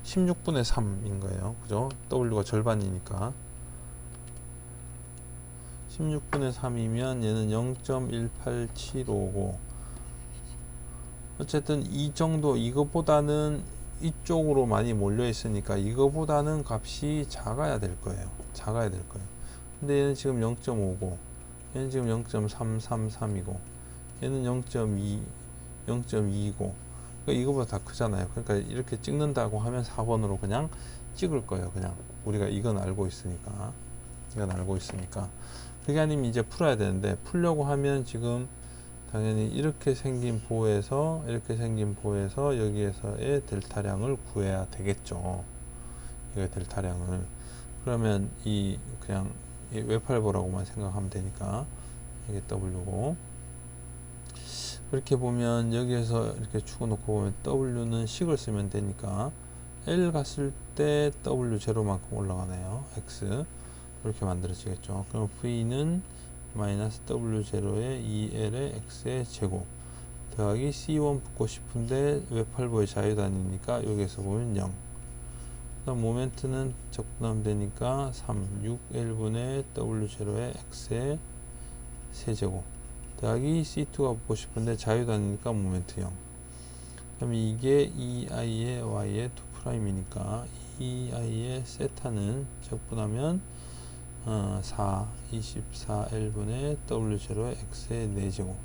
16분의 3인 거예요. 그죠? W가 절반이니까 16분의 3이면 얘는 0.18755고 어쨌든 이 정도, 이거보다는 이쪽으로 많이 몰려 있으니까 이거보다는 값이 작아야 될 거예요. 작아야 될 거예요. 근데 얘는 지금 0.5고 얘는 지금 0.333이고 얘는 0.2 0.2고 그러니까 이거보다 다 크잖아요. 그러니까 이렇게 찍는다고 하면 4번으로 그냥 찍을 거예요. 그냥 우리가 이건 알고 있으니까 그게 아니면 이제 풀어야 되는데, 풀려고 하면 지금 당연히 이렇게 생긴 보에서 여기에서의 델타량을 구해야 되겠죠. 이거 델타량을. 그러면 이 그냥 이 외팔보라고만 생각하면 되니까 이게 W고, 그렇게 보면 여기에서 이렇게 축어 놓고 보면 W는 식을 쓰면 되니까 L 갔을 때 W 제로만큼 올라가네요. X 이렇게 만들어지겠죠. 그럼 V는 마이너스 W0에 2L의 X의 제곱 더하기 C1 붙고 싶은데 외팔보의 자유단위니까 여기에서 보면 0. 그다음 모멘트는 적분하면 되니까 3, 6L분의 W0의 X의 세제곱 더하기 C2가 붙고 싶은데 자유단위니까 모멘트 0. 그럼 이게 2i의 y의 2'이니까 2i의 세타는 적분하면 4, 24L분의 W0의 X의 4제곱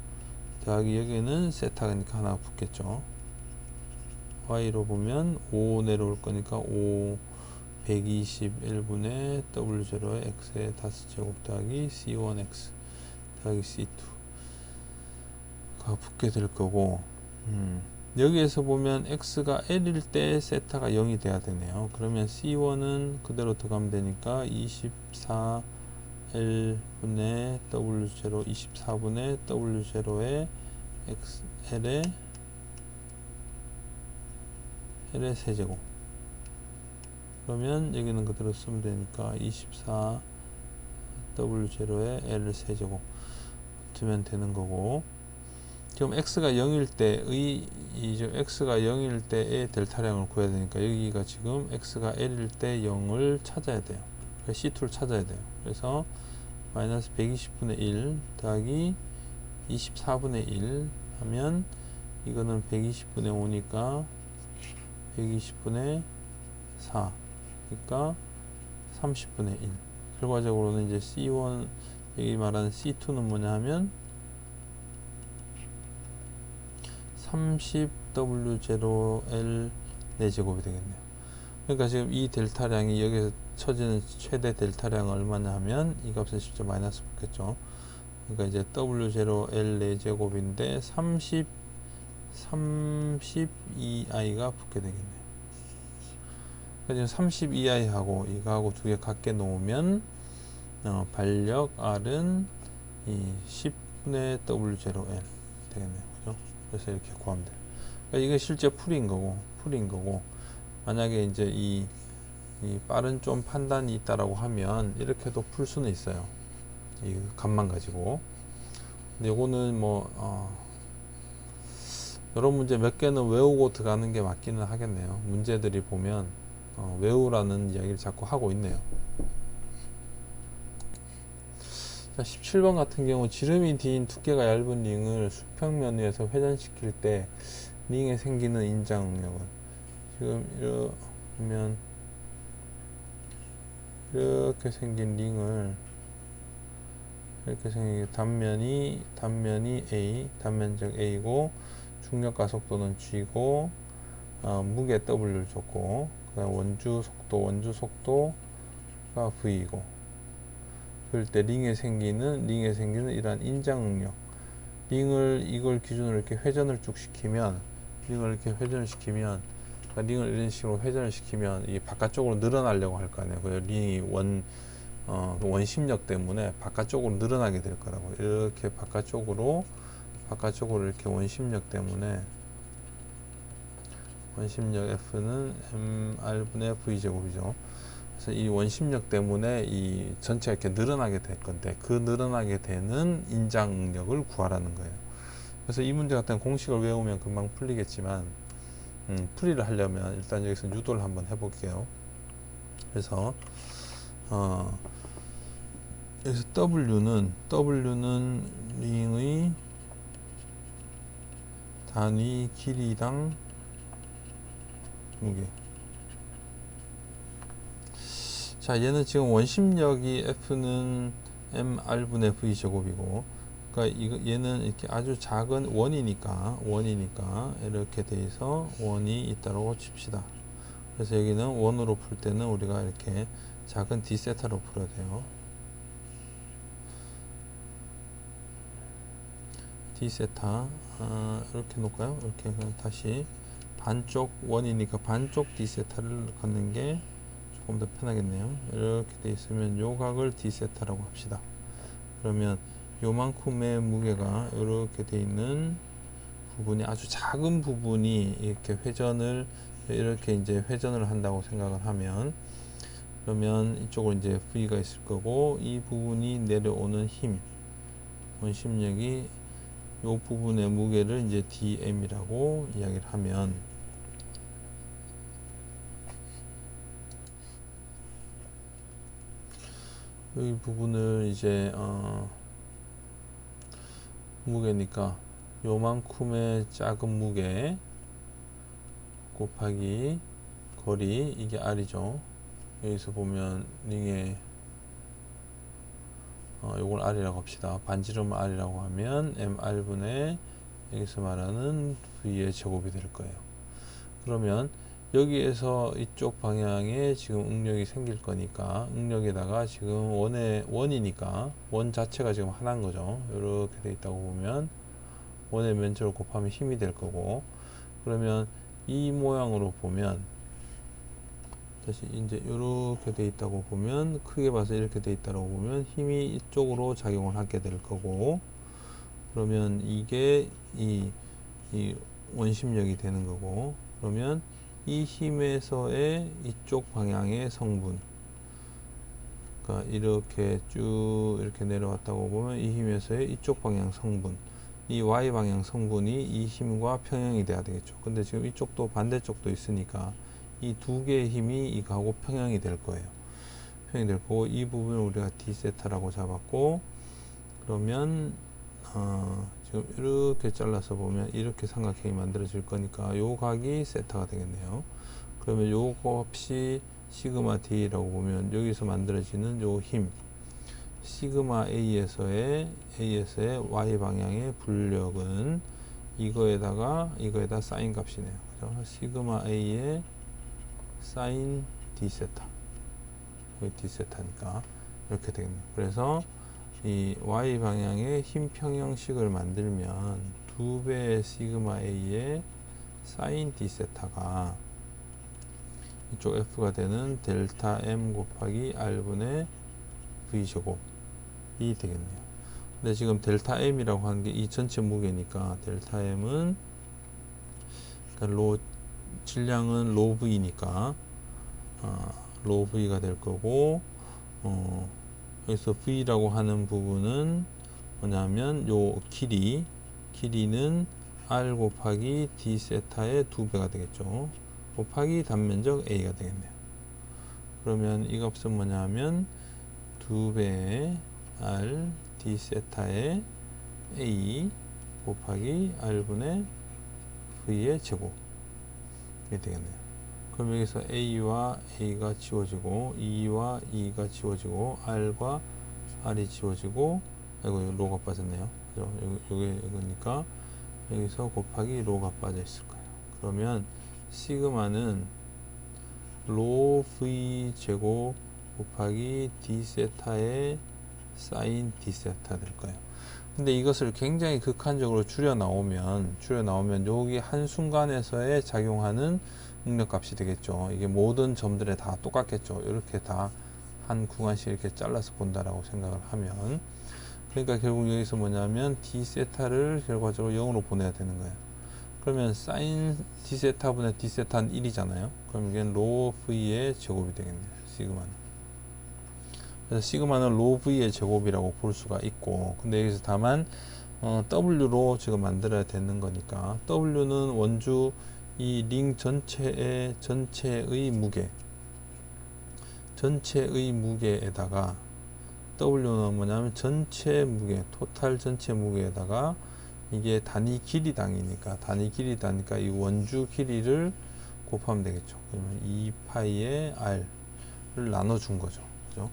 더하기 여기는 세타니까 하나 붙겠죠. Y로 보면 5 내려올 거니까 5, 121분의 W0의 X의 5제곱 더하기 C1X 더하기 C2가 붙게 될 거고, 여기에서 보면 X가 L일 때 세타가 0이 돼야 되네요. 그러면 C1은 그대로 들어가면 되니까 24L분의 W0, 24분의 W0의 L의 세제곱. 그러면 여기는 그대로 쓰면 되니까 24W0의 L 세제곱 붙으면 되는 거고, 지금 x가 0일 때의 x가 0일 때의 델타량을 구해야 되니까 여기가 지금 x가 l일 때 0을 찾아야 돼요. 그래서 C2를 찾아야 돼요. 그래서 마이너스 120분의 1 더하기 24분의 1 하면 이거는 120분의 5니까 120분의 4 그러니까 30분의 1. 결과적으로는 이제 C1 여기 말하는 C2는 뭐냐 하면 30W0L 4제곱이 되겠네요. 그러니까 지금 이 델타량이 여기서 쳐지는 최대 델타량은 얼마냐 하면 이 값은 실제 마이너스 붙겠죠. 그러니까 이제 W0L 4제곱인데 32i가 붙게 되겠네요. 그러니까 지금 32i하고 이거하고 두 개 같게 놓으면 반력 R은 이 10분의 W0L 되겠네요. 그죠? 그래서 이렇게 구하면 돼요. 그러니까 이게 실제 풀인 거고, 만약에 이제 이 빠른 좀 판단이 있다라고 하면 이렇게도 풀 수는 있어요. 이 값만 가지고. 근데 요거는 이런 문제 몇 개는 외우고 들어가는 게 맞기는 하겠네요. 문제들이 보면 외우라는 이야기를 자꾸 하고 있네요. 자, 17번 같은 경우 지름이 D인 두께가 얇은 링을 수평면 위에서 회전시킬 때 링에 생기는 인장 응력은, 지금 이러면 이렇게 생긴 링을 이렇게 생긴 단면이 A, 단면적 A고 중력 가속도는 G고 무게 W를 줬고 그다음 원주 속도가 V이고, 그럴 때 링에 생기는 이러한 인장 응력, 이걸 기준으로 이렇게 회전을 쭉 시키면 링을 이런 식으로 회전을 시키면 이 바깥쪽으로 늘어나려고 할 거 아니에요. 그 링이 원심력 때문에 바깥쪽으로 늘어나게 될 거라고. 이렇게 바깥쪽으로 이렇게 원심력 때문에 원심력 F는 mr분의 V제곱이죠. 그래서 이 원심력 때문에 이 전체가 이렇게 늘어나게 될 건데, 그 늘어나게 되는 인장 응력을 구하라는 거예요. 그래서 이 문제 같은 공식을 외우면 금방 풀리겠지만, 풀이를 하려면 일단 여기서 유도를 한번 해볼게요. 그래서 여기서 W는 링의 단위 길이당 무게. 자, 얘는 지금 원심력이 F는 mr분의 v 제곱이고, 그러니까 얘는 이렇게 아주 작은 원이니까 이렇게 돼 있어 원이 있다고 칩시다. 그래서 여기는 원으로 풀 때는 우리가 이렇게 작은 d 세타로 풀어야 돼요. d 세타 이렇게 놓을까요? 이렇게 다시 반쪽 원이니까 반쪽 d 세타를 걷는 게 조금 더 편하겠네요. 이렇게 돼 있으면 요 각을 d 세타라고 합시다. 그러면 요만큼의 무게가 이렇게 돼 있는 부분이 아주 작은 부분이 이렇게 이렇게 이제 회전을 한다고 생각을 하면, 그러면 이쪽으로 이제 V가 있을 거고, 이 부분이 내려오는 힘, 원심력이 요 부분의 무게를 이제 dm이라고 이야기를 하면, 이 부분을 이제 무게니까 요만큼의 작은 무게 곱하기 거리, 이게 r이죠. 여기서 보면 링의 요걸 r이라고 합시다. 반지름 r이라고 하면 mr분의 여기서 말하는 v의 제곱이 될 거예요. 그러면 여기에서 이쪽 방향에 지금 응력이 생길 거니까, 응력에다가 지금 원이니까 원 자체가 지금 하나인 거죠. 이렇게 돼 있다고 보면 원의 면적을 곱하면 힘이 될 거고, 그러면 이 모양으로 보면, 다시 이제 이렇게 돼 있다고 보면, 크게 봐서 이렇게 돼 있다고 보면 힘이 이쪽으로 작용을 하게 될 거고, 그러면 이게 이 원심력이 되는 거고, 그러면 이 힘에서의 이쪽 방향의 성분, 그러니까 이렇게 쭉 이렇게 내려왔다고 보면 이 힘에서의 이쪽 방향 성분, 이 y 방향 성분이 이 힘과 평행이 돼야 되겠죠. 근데 지금 이쪽도 반대쪽도 있으니까 이 두 개의 힘이 이거하고 평행이 될 거예요. 평행이 될 거고, 이 부분을 우리가 d 세타라고 잡았고, 그러면 지금 이렇게 잘라서 보면 이렇게 삼각형이 만들어질 거니까 요 각이 세타가 되겠네요. 그러면 요 값이 시그마 d라고 보면 여기서 만들어지는 요 힘, 시그마 a에서의 y 방향의 불력은 이거에다 사인 값이네요. 그죠? 시그마 a의 사인 d 세타, 여기 d 세타니까 이렇게 되겠네요. 그래서 이 y 방향의 힘 평형식을 만들면 2배의 시그마 a의 사인 d 세타가 이쪽 f가 되는 델타 m 곱하기 r분의 v 제곱이 되겠네요. 근데 지금 델타 m이라고 하는 게 이 전체 무게니까, 델타 m은 그러니까 질량은 로 v니까 로 v가 될 거고, 여기서 v라고 하는 부분은 뭐냐면 요 길이는 r 곱하기 d 세타의 2배가 되겠죠. 곱하기 단면적 a가 되겠네요. 그러면 이 값은 뭐냐면 2배의 r d 세타의 a 곱하기 r분의 v의 제곱이 되겠네요. 그럼 여기서 a와 a가 지워지고, 2와 2가 지워지고, r과 r이 지워지고, 아이고 로가 빠졌네요. 그죠? 이거니까 여기서 곱하기 로가 빠져 있을 거예요. 그러면 시그마는 로 v 제곱 곱하기 d 세타의 사인 d 세타 될 거예요. 근데 이것을 굉장히 극한적으로 줄여 나오면 여기 한순간에서의 작용하는 응력값이 되겠죠. 이게 모든 점들에 다 똑같겠죠. 이렇게 다 한 구간씩 이렇게 잘라서 본다라고 생각을 하면, 그러니까 결국 여기서 뭐냐면 d 세타를 결과적으로 0으로 보내야 되는 거예요. 그러면 사인 d 세타 분의 d 세타는 1이잖아요. 그럼 이게 로 v의 제곱이 되겠네요. 시그마는. 그래서 시그마는 로 v의 제곱이라고 볼 수가 있고, 근데 여기서 다만 w로 지금 만들어야 되는 거니까, w는 원주 이 링 전체의 무게에다가 W는 뭐냐면 전체 무게, 토탈 전체 무게에다가 이게 단위 길이당이니까 이 원주 길이를 곱하면 되겠죠. 그러면 2파이의 r을 나눠준 거죠. 그죠?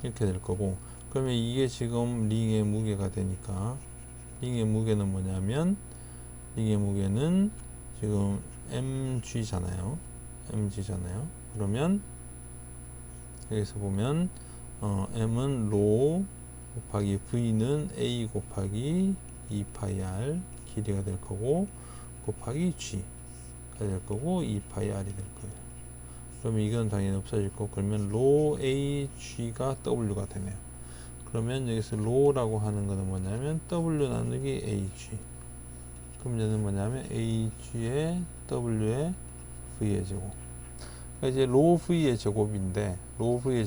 이렇게 될 거고, 그러면 이게 지금 링의 무게가 되니까 링의 무게는 뭐냐면 링의 무게는 지금 mg잖아요. 그러면 여기서 보면 m은 로 곱하기 v는 a 곱하기 2파이 r 길이가 될 거고 곱하기 g가 될 거고 2파이 r이 될 거예요. 그러면 이건 당연히 없어질 거고, 그러면 로 a g가 w가 되네요. 그러면 여기서 로라고 하는 거는 뭐냐면 w 나누기 ag. 그럼 얘는 뭐냐면 ag의 w의 v의 제곱. 그러니까 이제 로 v의 제곱인데 로를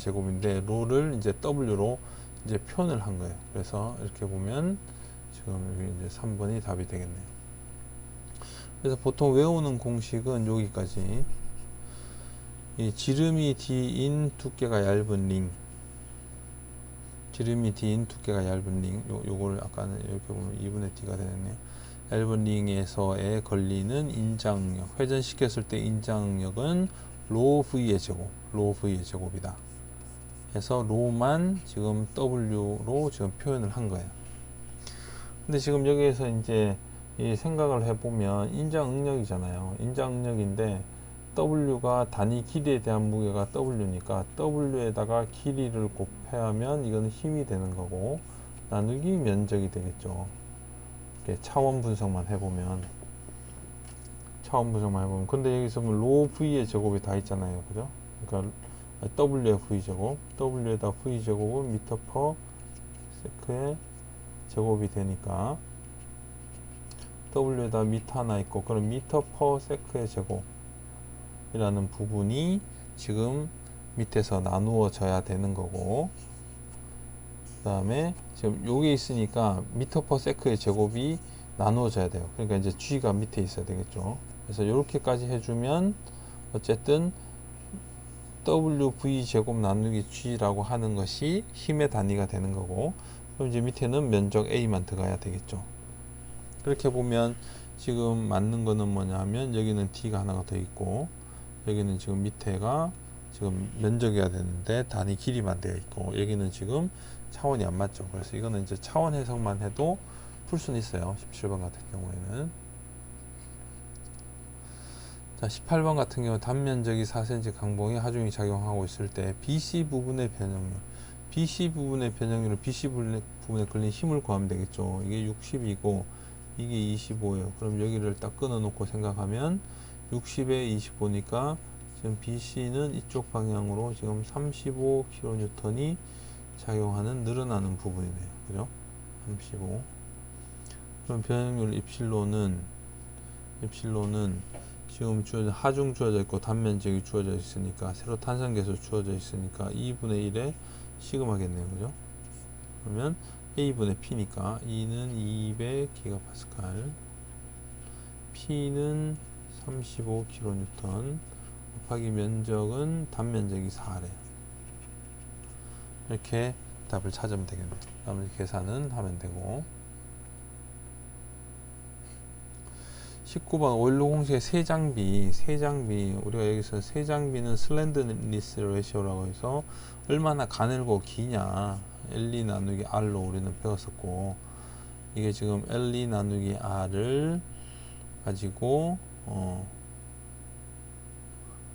이제 w로 이제 표현을 한 거예요. 그래서 이렇게 보면 지금 여기 이제 3번이 답이 되겠네요. 그래서 보통 외우는 공식은 여기까지. 이 지름이 d인 두께가 얇은 링, 요거를 아까는 이렇게 보면 2분의 d가 되겠네요. 얇은 링에서의 걸리는 인장력, 회전시켰을 때 인장력은 로 v의 제곱이다. 그래서 로만 지금 w로 지금 표현을 한 거예요. 근데 지금 여기에서 이제 이 생각을 해보면 인장응력이잖아요. 인장응력인데 w가 단위 길이에 대한 무게가 w니까 w에다가 길이를 곱하면 이거는 힘이 되는 거고 나누기 면적이 되겠죠. 이렇게 차원 분석만 해보면 근데 여기서 로 v의 제곱이 다 있잖아요. 그죠? 그러니까 w의 v 제곱, w에다 v 제곱은 미터 퍼 세크의 제곱이 되니까 w에다 미터 하나 있고, 그럼 미터 퍼 세크의 제곱이라는 부분이 지금 밑에서 나누어져야 되는 거고, 그 다음에 지금 요게 있으니까 미터 퍼 세크의 제곱이 나누어져야 돼요. 그러니까 이제 g가 밑에 있어야 되겠죠. 그래서 이렇게까지 해주면 어쨌든 wv 제곱 나누기 g라고 하는 것이 힘의 단위가 되는 거고, 그럼 이제 밑에는 면적 a만 들어가야 되겠죠. 그렇게 보면 지금 맞는 거는 뭐냐면 여기는 d가 하나가 더 있고 여기는 지금 밑에가 지금 면적이어야 되는데 단위 길이만 되어 있고 여기는 지금 차원이 안 맞죠. 그래서 이거는 이제 차원 해석만 해도 풀 수는 있어요. 17번 같은 경우에는. 자, 18번 같은 경우 단면적이 4cm 강봉에 하중이 작용하고 있을 때 BC 부분의 변형률, BC 부분의 변형률을 BC 부분에 걸린 힘을 구하면 되겠죠. 이게 60이고 이게 25예요. 그럼 여기를 딱 끊어 놓고 생각하면 60에 25니까 지금 BC는 이쪽 방향으로 지금 35kN이 작용하는 늘어나는 부분이네요. 그죠? 35. 그럼 변형률 입실로는 지금 주어져 하중 주어져 있고 단면적이 주어져 있으니까 세로 탄성계수 주어져 있으니까 2분의 1에 시그마겠네요. 그죠? 그러면 A분의 P니까 E는 200GPa, P는 35kN 곱하기 면적은 단면적이 4래. 이렇게 답을 찾으면 되겠네요. 나머지 계산은 하면 되고. 19번 오일로 공식의 세장비 우리가 여기서 세장비는 슬렌더니스 레시오라고 해서 얼마나 가늘고 기냐 L2 나누기 R로 우리는 배웠었고, 이게 지금 L2 나누기 R을 가지고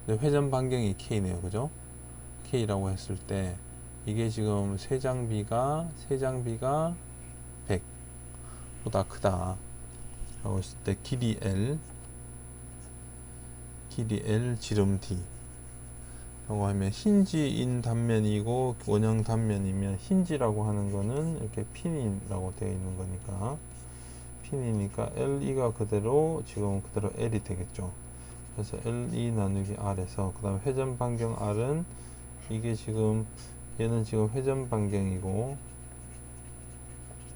회전 반경이 K네요. 그죠? K라고 했을 때 이게 지금 세장비가 100보다 크다 라고 했을 때 길이 L 지름 D 라고 하면 힌지인 단면이고 원형 단면이면 힌지라고 하는 거는 이렇게 핀이라고 되어 있는 거니까 핀이니까 LE가 그대로 지금 그대로 L이 되겠죠. 그래서 LE 나누기 R에서 그 다음에 회전 반경 R은 이게 지금 얘는 지금 회전 반경이고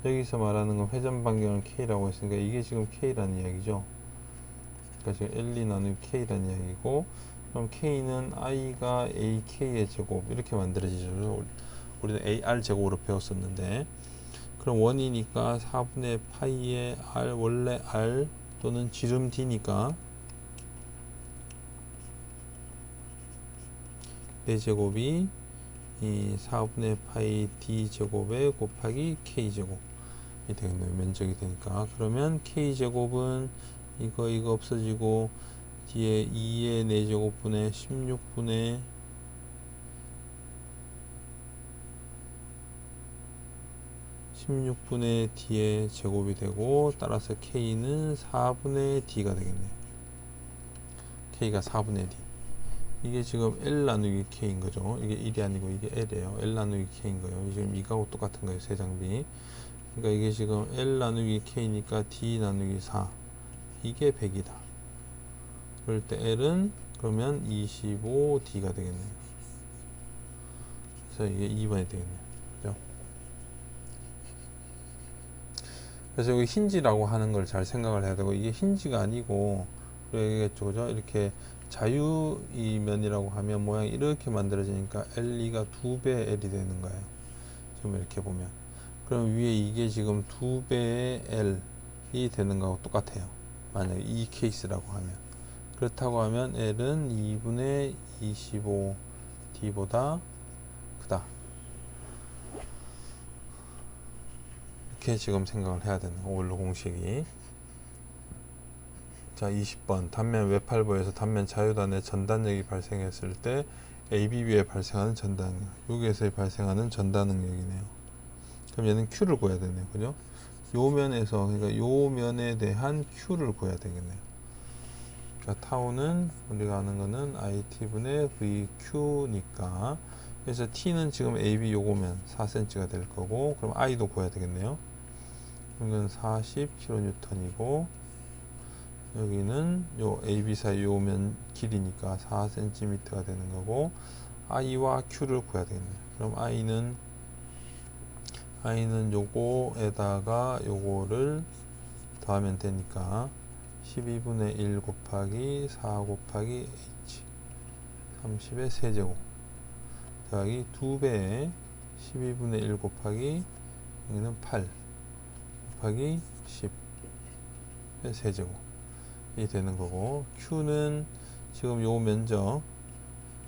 여기서 말하는 건 회전 반경을 K라고 했으니까 이게 지금 K라는 이야기죠. 그러니까 지금 L2 나누기 K라는 이야기고, 그럼 K는 I가 AK의 제곱 이렇게 만들어지죠. 우리는 AR 제곱으로 배웠었는데, 그럼 원이니까 4분의 파이의 R, 원래 R 또는 지름 D니까 4제곱이 이 4분의 파이 D 제곱에 곱하기 K 제곱이 되겠네요. 면적이 되니까. 그러면 K 제곱은 이거 없어지고 뒤에 2의 4제곱분의 16분의 D의 제곱이 되고, 따라서 K는 4분의 D가 되겠네요. K가 4분의 D. 이게 지금 L 나누기 K인 거죠. 이게 1이 아니고 이게 L이에요. L 나누기 K인 거예요. 지금 이거하고 똑같은 거예요. 세 장비. 그러니까 이게 지금 L 나누기 K니까 D 나누기 4. 이게 100이다. 그럴 때 L은 그러면 25D가 되겠네요. 그래서 이게 2번이 되겠네요. 그죠? 그래서 여기 힌지라고 하는 걸 잘 생각을 해야 되고, 이게 힌지가 아니고, 그러겠죠. 그죠? 이렇게 자유이면이라고 하면 모양이 이렇게 만들어지니까 L2가 2배 L이 되는 거예요. 지금 이렇게 보면. 그럼 위에 이게 지금 2배의 L이 되는 거하고 똑같아요. 만약에 이 케이스라고 하면. 그렇다고 하면 L은 2분의 25D보다 크다. 이렇게 지금 생각을 해야 되는 거, 오일러 공식이. 자, 20번. 단면 외팔부에서 단면 자유단의 전단력이 발생했을 때 ABB에 발생하는 전단력. 여기에서 발생하는 전단능력이네요. 그럼 얘는 Q를 구해야 되네요. 그죠? 요 면에서, 그러니까 요 면에 대한 Q를 구해야 되겠네요. 그러니까 타우는 우리가 아는 거는 IT분의 VQ니까. 그래서 T는 지금 AB 요거면 4cm가 될 거고, 그럼 I도 구해야 되겠네요. 이건 40kN이고, 여기는 요 AB 사이 요 면 길이니까 4cm가 되는 거고, I와 Q를 구해야 되겠네요. 그럼 I는 요거에다가 요거를 더하면 되니까 12분의 1 곱하기 4 곱하기 H 30의 세제곱 더하기 2배에 12분의 1 곱하기 여기는 8 곱하기 10의 세제곱이 되는 거고, Q는 지금 요 면적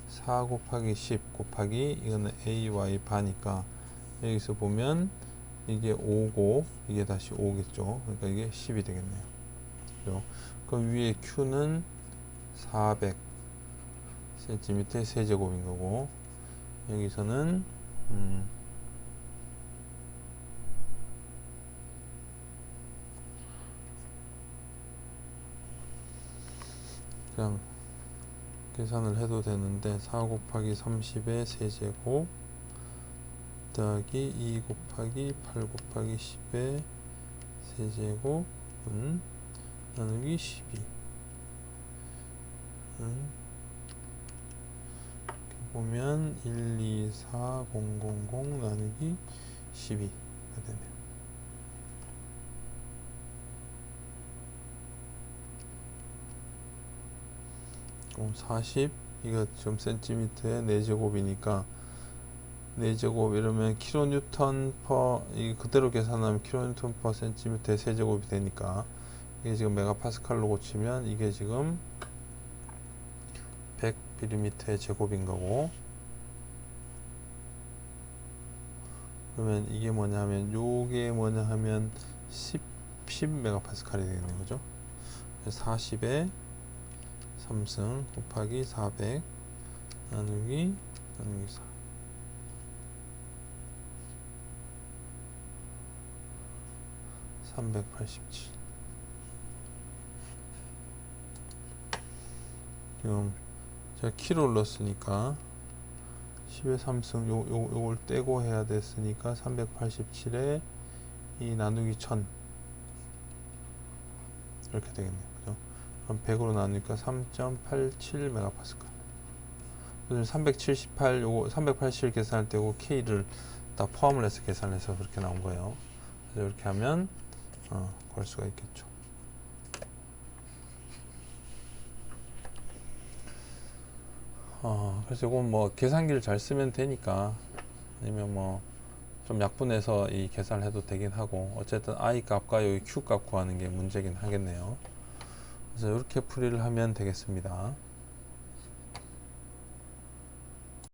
4 곱하기 10 곱하기 이거는 AY 바니까 여기서 보면 이게 5고 이게 다시 5겠죠. 그러니까 이게 10이 되겠네요. 그죠? 그럼 위에 Q는 400cm 세제곱인 거고, 여기서는 그냥 계산을 해도 되는데 4 곱하기 30의 세제곱 더하기 2 곱하기 8 곱하기 10의 세제곱은 나누기 12 이렇게 보면 1, 2, 4, 0, 0, 0 나누기 12가 되네요. 그럼 40 이거 좀 센티미터에 4제곱이니까 4제곱 이러면 킬로뉴턴 퍼, 이 그대로 계산하면 킬로뉴턴 퍼 센티미터에 세제곱이 되니까 이게 지금 메가파스칼로 고치면 이게 지금 100mm의 제곱인 거고, 그러면 이게 뭐냐 하면 요게 뭐냐 하면 10 메가파스칼이 되겠네요. 그죠? 40에 3승 곱하기 400 나누기 4 387. 지금 제가 키로를 넣었으니까 10의 3승 요걸 떼고 해야 됐으니까 387에 이 나누기 1000 이렇게 되겠네요. 그죠? 그럼 100으로 나누니까 3.87 메가파스칼. 378 요거 387 계산할 때 요거 K를 다 포함을 해서 계산해서 그렇게 나온 거예요. 그래서 이렇게 하면 구할 수가 있겠죠. 그래서 이건 뭐 계산기를 잘 쓰면 되니까, 아니면 뭐 좀 약분해서 이 계산을 해도 되긴 하고, 어쨌든 I 값과 여기 Q 값 구하는 게 문제긴 하겠네요. 그래서 이렇게 풀이를 하면 되겠습니다.